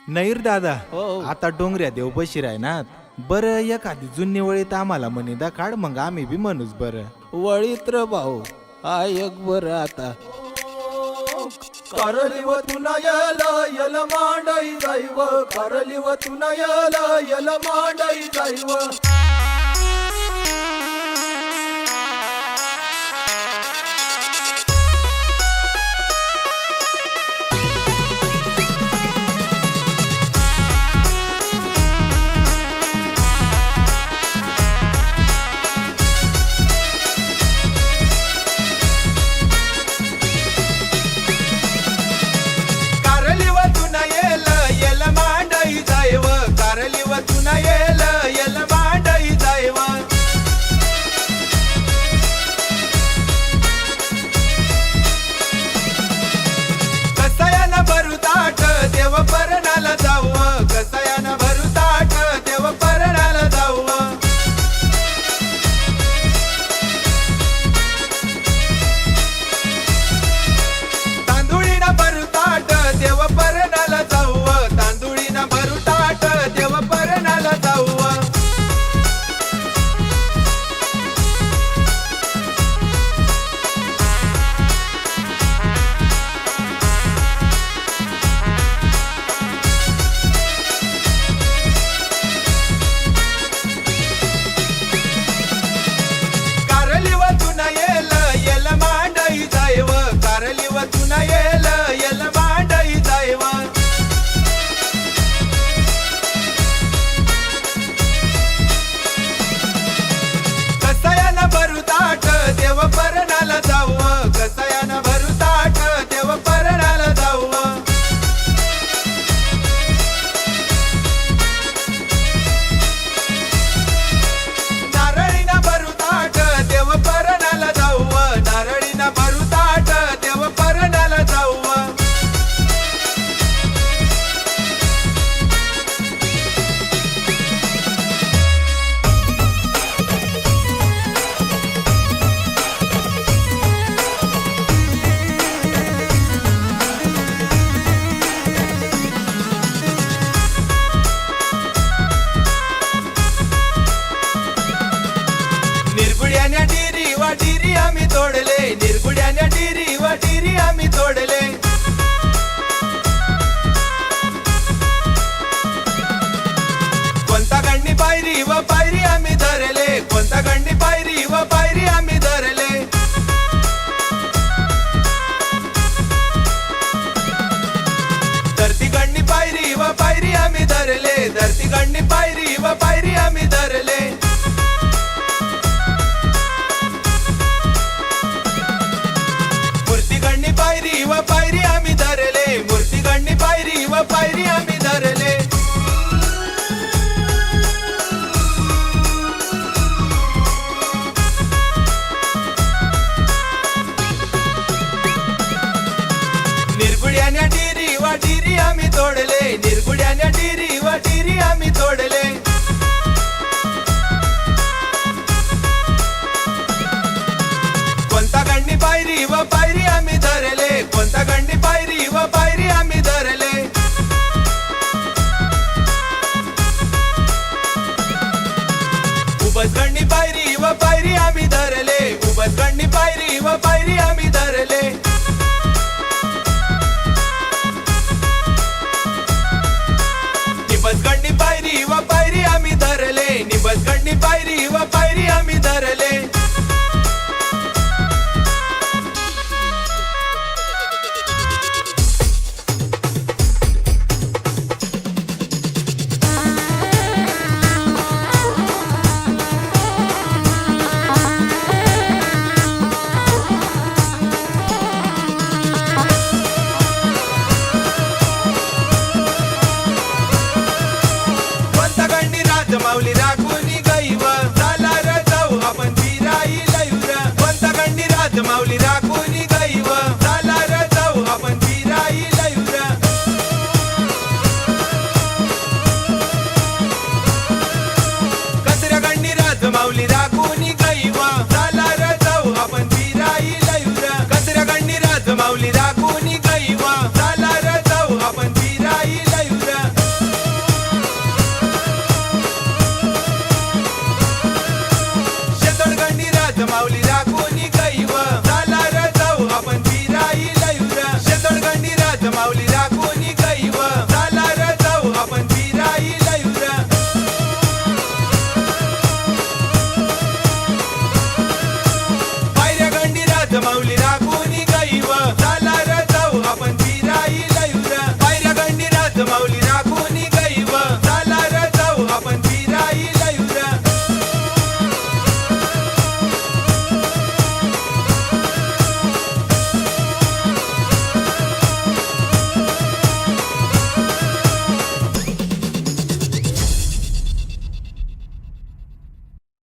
नैर दादा, हो. आता डोंगऱ्या देव बशी राहणार बरं. एखादी जुनी वळीत आम्हाला मनीदा काढ, मग आम्ही बी म्हणूच बरं. वळीत र भाऊ एक बर आता करलिव तुना यल मांडई जाईव, करलिव तुना यल मांडई जाईव. निर्गुड्याने डिरी आम्ही तोडले. कोणता गंडी पायरी व पायरी आम्ही धरले, कोणता गंडी पायरी व पायरी आम्ही धरले. धरती गंडी पायरी व पायरी आम्ही धरले, धरती गंडी पायरी व पायरी आम्ही धरले. पायरी व पायरी आम्ही धरले, मूर्ती गंडी पायरी व पायरी आम्ही धरले. निर्गुड्याने डिरी आम्ही तोडले, निर्गुड्याने डिरी आम्ही तोडले. कोणता गंडी पायरी व पायरी आम्ही धरले, कोणता गंडी पायरी व पायरी आम्ही धरले. उबस गंडी पायरी व पायरी आम्ही धरले, उबस गंडी पायरी व पायरी आम्ही धरले. निबस गंडी पायरी व पायरी आम्ही धरले, निबस गंडी पायरी व पायरी आम्ही धरले. माऊली राखूनी गईव झाला र जाऊ आपण फिराई लयूर. कोणता गंडी राज माऊली राखूनी गईव झाला र जाऊ आपण फिराई लयूर. कचऱ्या गंडी राज माऊली राखूनी गईव झाला र जाऊ आपण फिराई लयूर. कचऱ्या गंडी राज माऊली राखूनी गईव झाला र जाऊ आपण फिराई लयूर. दैव झाला